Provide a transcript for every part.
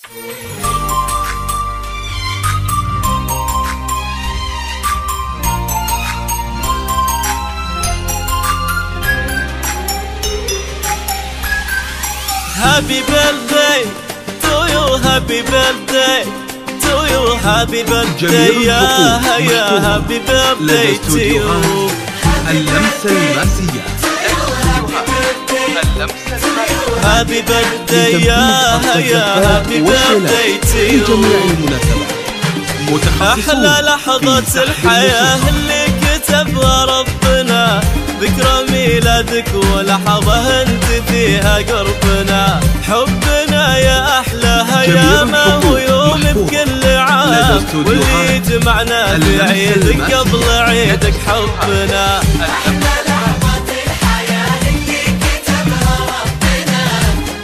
Happy birthday to you, happy birthday to you, happy birthday يا happy birthday to you. اللمسة الماسية. happy birthday يا happy birthday to you. جميع المناسبات. أحلى لحظة الحياة اللي كتبها ربنا، ذكرى ميلادك ولحظة انت فيها قربنا. حبنا يا أحلاها يا ما هو يوم بكل عام، واللي جمعنا في عيدك قبل عيدك حبنا. أحلى لحظات الحياة اللي كتبها ربنا،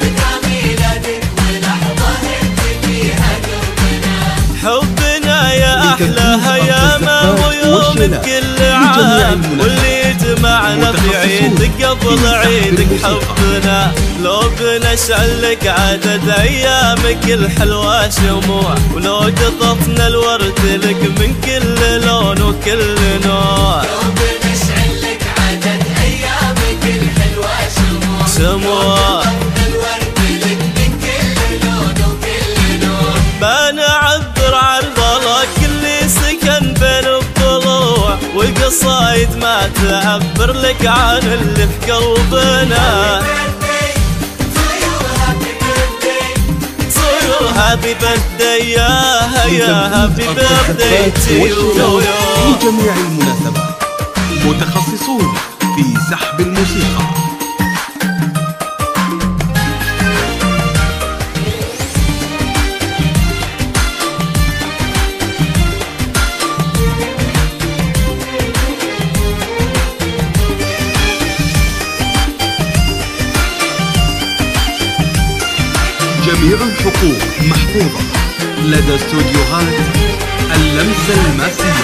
ذكرى ميلادك ولحظة انت فيها قربنا. حبنا يا أحلاها يا ما هو يوم بكل عام، واللي جمعنا في عيدك قبل عيدك حبنا. لو بنشعل لك عدد أيامك الحلوة شموع، ولو قطفنا الورد لك من كل لون وكل نوع. لو بنشعل لك عدد أيامك الحلوة شموع الورد لك من كل لون وكل نوع. بنعبر عن ضلك اللي سكن بين الضلوع، والقصايد ما تعبر لك عن اللي في قلبنا. Happy birthday يا happy birthday to you. لجميع المناسبات متخصصون في سحب الموسيقى. جميع الحقوق محفوظة لدى استوديوهات اللمسة الماسية.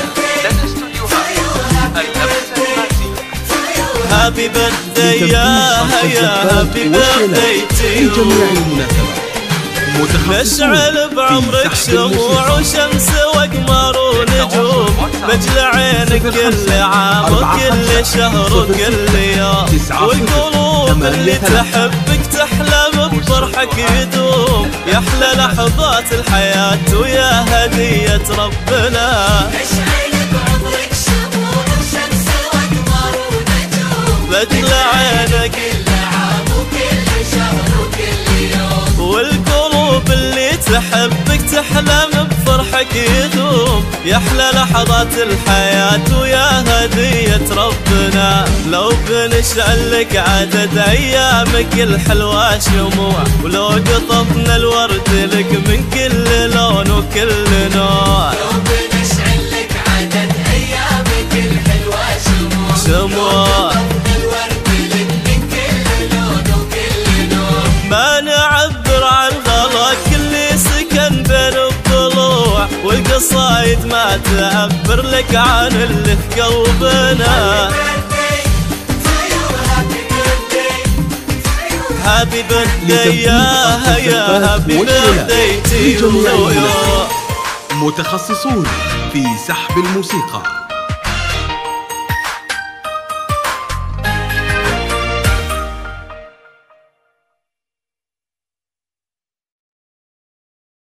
Happy birthday يا happy birthday to you. جميع المناسبات نشعل بعمرك شموع وشمس وقمر ونجوم، بجل عينك كل عام وكل شهر وكل يوم، والقلوب اللي تحبك تحلم بفرحك يدوم. يا احلى لحظات الحياة ويا هدية ربنا. نشعل بعمرك شموع وشمس وقمر ونجوم، بجل عينك كل عام وكل شهر وكل يوم، والقلوب اللي تحبك تحلم بفرحك يدوم. يا احلى لحظات الحياة ويا هدية ربنا. لو بنشعل لك عدد ايامك الحلوة شموع، ولو قطفنا الورد لك من كل لون وكل نوع. لو بنشعل لك عدد ايامك الحلوة شموع الورد لك من كل لون وكل نوع. ما نعبر عن غلاك اللي سكن بين الضلوع، والقصايد ما تعبر لك عن اللي في قلبنا. Happy birthday يا happy birthday to you. متخصصون في سحب الموسيقى.